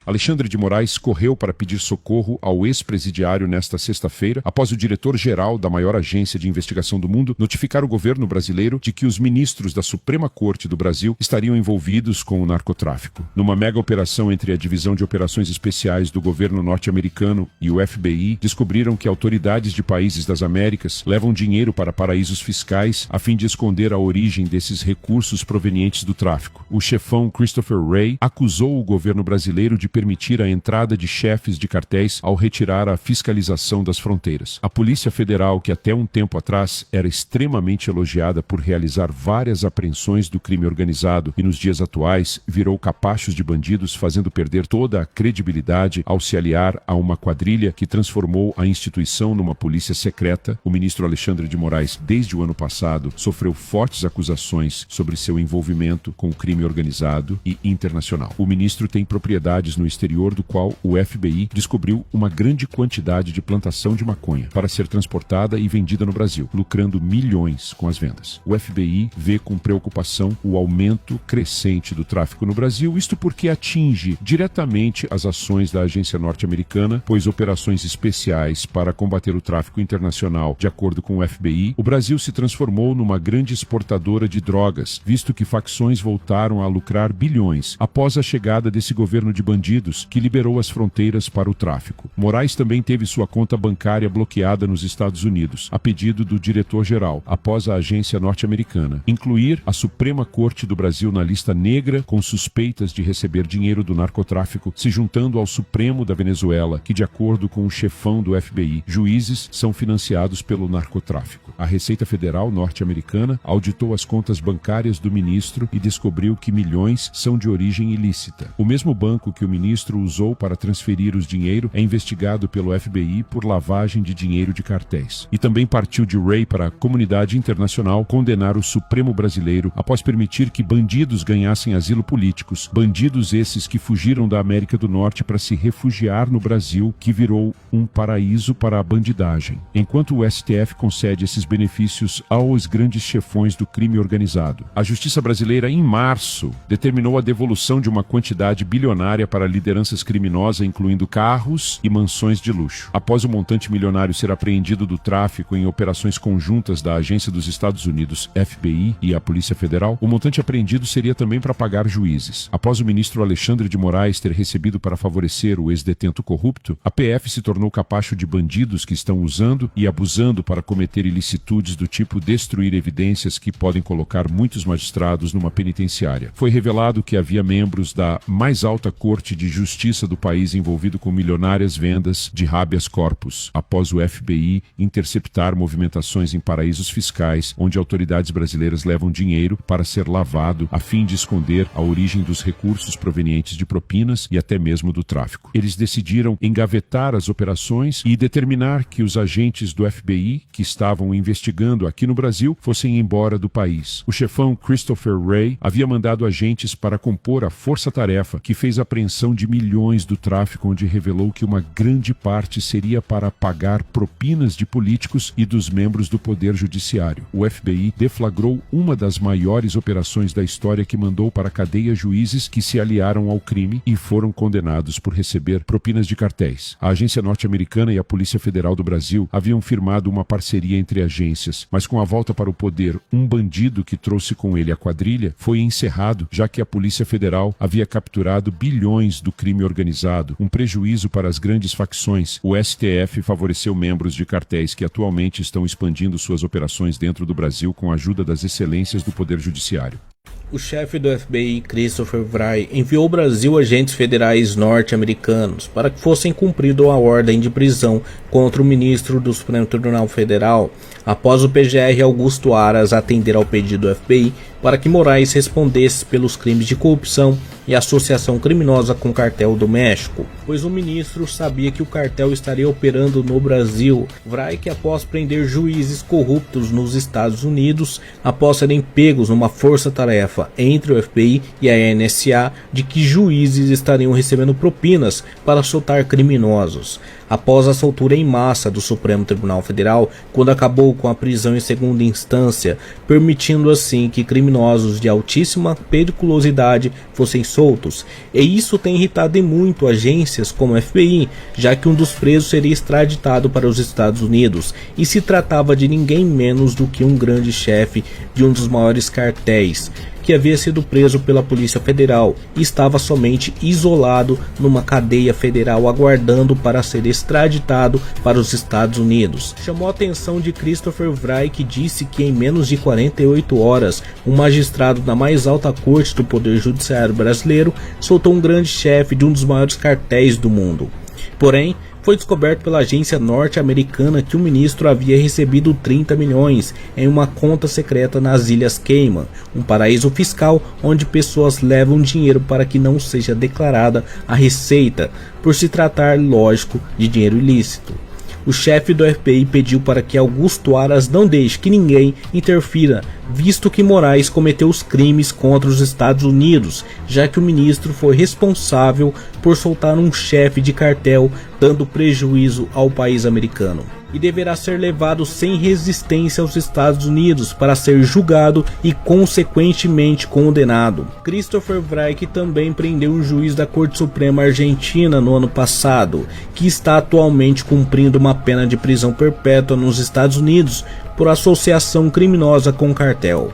Alexandre de Moraes correu para pedir socorro ao ex-presidiário nesta sexta-feira, após o diretor-geral da maior agência de investigação do mundo notificar o governo brasileiro de que os ministros da Suprema Corte do Brasil estariam envolvidos com o narcotráfico. Numa mega operação entre a Divisão de Operações Especiais do governo norte-americano e o FBI, descobriram que autoridades de países das Américas levam dinheiro para paraísos fiscais a fim de esconder a origem desses recursos provenientes do tráfico. O chefão Christopher Wray acusou o governo brasileiro de permitir a entrada de chefes de cartéis ao retirar a fiscalização das fronteiras. A Polícia Federal, que até um tempo atrás era extremamente elogiada por realizar várias apreensões do crime organizado e nos dias atuais virou capachos de bandidos, fazendo perder toda a credibilidade ao se aliar a uma quadrilha que transformou a instituição numa polícia secreta. O ministro Alexandre de Moraes, desde o ano passado, sofreu fortes acusações sobre seu envolvimento com o crime organizado e internacional. O ministro tem propriedades no exterior, do qual o FBI descobriu uma grande quantidade de plantação de maconha para ser transportada e vendida no Brasil, lucrando milhões com as vendas. O FBI vê com preocupação o aumento crescente do tráfico no Brasil, isto porque atinge diretamente as ações da agência norte-americana, pois operações especiais para combater o tráfico internacional, de acordo com o FBI, o Brasil se transformou numa grande exportadora de drogas, visto que facções voltaram a lucrar bilhões após a chegada desse governo de bandidos que liberou as fronteiras para o tráfico. Moraes também teve sua conta bancária bloqueada nos Estados Unidos, a pedido do diretor-geral, após a agência norte-americana incluir a Suprema Corte do Brasil na lista negra com suspeitas de receber dinheiro do narcotráfico, se juntando ao Supremo da Venezuela, que, de acordo com o chefão do FBI, juízes são financiados pelo narcotráfico. A Receita Federal norte-americana auditou as contas bancárias do ministro e descobriu que milhões são de origem ilícita. O mesmo banco que o ministro usou para transferir os dinheiro é investigado pelo FBI por lavagem de dinheiro de cartéis. E também partiu de Wray para a comunidade internacional condenar o Supremo brasileiro após permitir que bandidos ganhassem asilo políticos, bandidos esses que fugiram da América do Norte para se refugiar no Brasil, que virou um paraíso para a bandidagem. Enquanto o STF concede esses benefícios aos grandes chefões do crime organizado, a justiça brasileira, em março, determinou a devolução de uma quantidade bilionária para lideranças criminosas, incluindo carros e mansões de luxo. Após o montante milionário ser apreendido do tráfico em operações conjuntas da Agência dos Estados Unidos, FBI, e a Polícia Federal, o montante apreendido seria também para pagar juízes. Após o ministro Alexandre de Moraes ter recebido para favorecer o ex-detento corrupto, a PF se tornou capacho de bandidos que estão usando e abusando para cometer ilicitudes do tipo destruir evidências que podem colocar muitos magistrados numa penitenciária. Foi revelado que havia membros da mais alta corte de justiça do país envolvido com milionárias vendas de habeas corpus, após o FBI interceptar movimentações em paraísos fiscais, onde autoridades brasileiras levam dinheiro para ser lavado a fim de esconder a origem dos recursos provenientes de propinas e até mesmo do tráfico. Eles decidiram engavetar as operações e determinar que os agentes do FBI que estavam investigando aqui no Brasil fossem embora do país. O chefão Christopher Wray havia mandado agentes para compor a força-tarefa que fez a apreensão de milhões do tráfico, onde revelou que uma grande parte seria para pagar propinas de políticos e dos membros do Poder Judiciário. O FBI deflagrou uma das maiores operações da história que mandou para a cadeia juízes que se aliaram ao crime e foram condenados por receber propinas de cartéis. A agência norte-americana e a Polícia Federal do Brasil haviam firmado uma parceria entre agências, mas com a volta para o poder, um bandido que trouxe com ele a quadrilha foi encerrado, já que a Polícia Federal havia capturado bilhões do crime organizado, um prejuízo para as grandes facções. O STF favoreceu membros de cartéis que atualmente estão expandindo suas operações dentro do Brasil com a ajuda das excelências do Poder Judiciário. O chefe do FBI, Christopher Wray, enviou ao Brasil agentes federais norte-americanos para que fossem cumprido a ordem de prisão contra o ministro do Supremo Tribunal Federal, após o PGR Augusto Aras atender ao pedido do FBI para que Moraes respondesse pelos crimes de corrupção e associação criminosa com o cartel do México, pois o ministro sabia que o cartel estaria operando no Brasil. Wray, que após prender juízes corruptos nos Estados Unidos, após serem pegos numa força-tarefa entre o FBI e a NSA de que juízes estariam recebendo propinas para soltar criminosos. Após a soltura em massa do Supremo Tribunal Federal, quando acabou com a prisão em segunda instância, permitindo assim que criminosos de altíssima periculosidade fossem soltos, e isso tem irritado muito agências como a FBI, já que um dos presos seria extraditado para os Estados Unidos, e se tratava de ninguém menos do que um grande chefe de um dos maiores cartéis, que havia sido preso pela Polícia Federal e estava somente isolado numa cadeia federal aguardando para ser extraditado para os Estados Unidos. Chamou a atenção de Christopher Wray, que disse que em menos de 48 horas, um magistrado da mais alta corte do Poder Judiciário brasileiro soltou um grande chefe de um dos maiores cartéis do mundo. Porém, foi descoberto pela agência norte-americana que o ministro havia recebido 30 milhões em uma conta secreta nas Ilhas Cayman, um paraíso fiscal onde pessoas levam dinheiro para que não seja declarada a receita, por se tratar, lógico, de dinheiro ilícito. O chefe do FBI pediu para que Augusto Aras não deixe que ninguém interfira, visto que Moraes cometeu os crimes contra os Estados Unidos, já que o ministro foi responsável por soltar um chefe de cartel, dando prejuízo ao país americano, e deverá ser levado sem resistência aos Estados Unidos para ser julgado e consequentemente condenado. Christopher Wray, que também prendeu um juiz da Corte Suprema Argentina no ano passado, que está atualmente cumprindo uma pena de prisão perpétua nos Estados Unidos por associação criminosa com o cartel.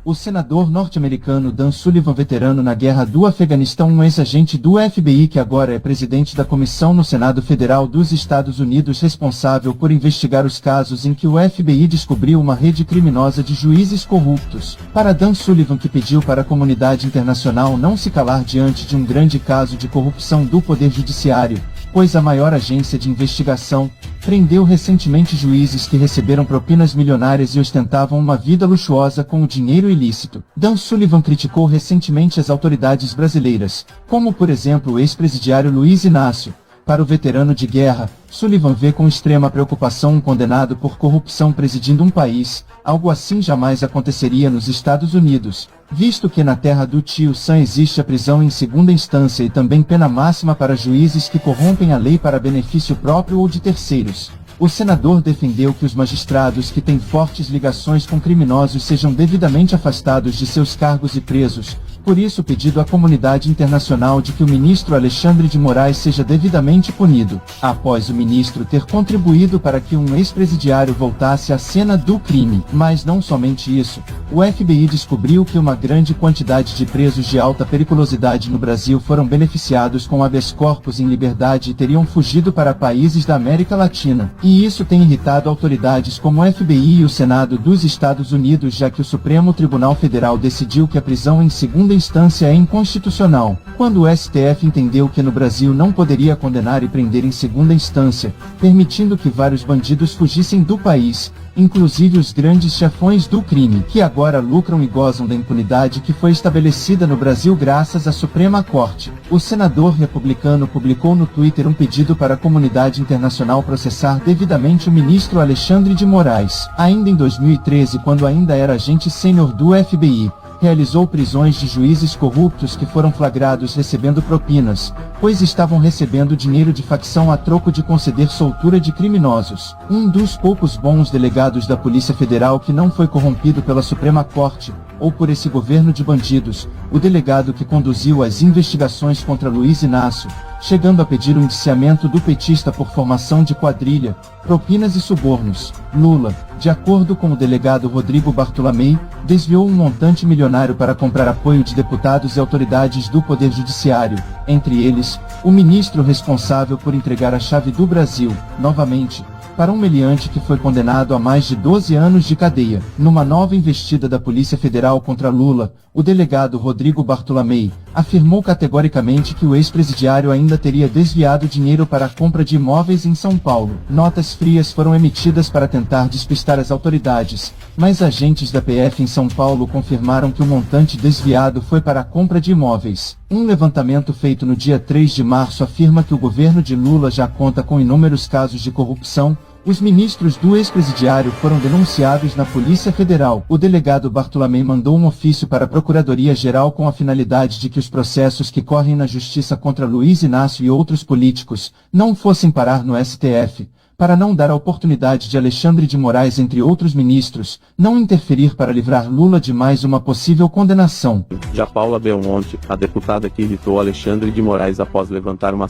O senador norte-americano Dan Sullivan, veterano na guerra do Afeganistão, um ex-agente do FBI que agora é presidente da comissão no Senado Federal dos Estados Unidos responsável por investigar os casos em que o FBI descobriu uma rede criminosa de juízes corruptos. Para Dan Sullivan, que pediu para a comunidade internacional não se calar diante de um grande caso de corrupção do Poder Judiciário, pois a maior agência de investigação prendeu recentemente juízes que receberam propinas milionárias e ostentavam uma vida luxuosa com o dinheiro ilícito. Dan Sullivan criticou recentemente as autoridades brasileiras, como por exemplo o ex-presidiário Luiz Inácio. Para o veterano de guerra, Sullivan vê com extrema preocupação um condenado por corrupção presidindo um país. Algo assim jamais aconteceria nos Estados Unidos, visto que na terra do tio Sam existe a prisão em segunda instância e também pena máxima para juízes que corrompem a lei para benefício próprio ou de terceiros. O senador defendeu que os magistrados que têm fortes ligações com criminosos sejam devidamente afastados de seus cargos e presos. Por isso, pedido à comunidade internacional de que o ministro Alexandre de Moraes seja devidamente punido, após o ministro ter contribuído para que um ex-presidiário voltasse à cena do crime. Mas não somente isso, o FBI descobriu que uma grande quantidade de presos de alta periculosidade no Brasil foram beneficiados com habeas corpus em liberdade e teriam fugido para países da América Latina. E isso tem irritado autoridades como o FBI e o Senado dos Estados Unidos, já que o Supremo Tribunal Federal decidiu que a prisão em segunda instância é inconstitucional, quando o STF entendeu que no Brasil não poderia condenar e prender em segunda instância, permitindo que vários bandidos fugissem do país, inclusive os grandes chefões do crime, que agora lucram e gozam da impunidade que foi estabelecida no Brasil graças à Suprema Corte. O senador republicano publicou no Twitter um pedido para a comunidade internacional processar devidamente o ministro Alexandre de Moraes. Ainda em 2013, quando ainda era agente sênior do FBI, realizou prisões de juízes corruptos que foram flagrados recebendo propinas, pois estavam recebendo dinheiro de facção a troco de conceder soltura de criminosos. Um dos poucos bons delegados da Polícia Federal que não foi corrompido pela Suprema Corte, ou por esse governo de bandidos, o delegado que conduziu as investigações contra Luiz Inácio, chegando a pedir o indiciamento do petista por formação de quadrilha, propinas e subornos. Lula, de acordo com o delegado Rodrigo Bartolomei, desviou um montante milionário para comprar apoio de deputados e autoridades do Poder Judiciário, entre eles, o ministro responsável por entregar a chave do Brasil, novamente, para um meliante que foi condenado a mais de 12 anos de cadeia. Numa nova investida da Polícia Federal contra Lula, o delegado Rodrigo Bartolomei afirmou categoricamente que o ex-presidiário ainda teria desviado dinheiro para a compra de imóveis em São Paulo. Notas frias foram emitidas para tentar despistar as autoridades, mas agentes da PF em São Paulo confirmaram que o montante desviado foi para a compra de imóveis. Um levantamento feito no dia 3 de março afirma que o governo de Lula já conta com inúmeros casos de corrupção, Os ministros do ex-presidiário foram denunciados na Polícia Federal. O delegado Bartolomé mandou um ofício para a Procuradoria-Geral com a finalidade de que os processos que correm na Justiça contra Luiz Inácio e outros políticos não fossem parar no STF, para não dar a oportunidade de Alexandre de Moraes, entre outros ministros, não interferir para livrar Lula de mais uma possível condenação. Já Paula Belmonte, a deputada que irritou Alexandre de Moraes após levantar uma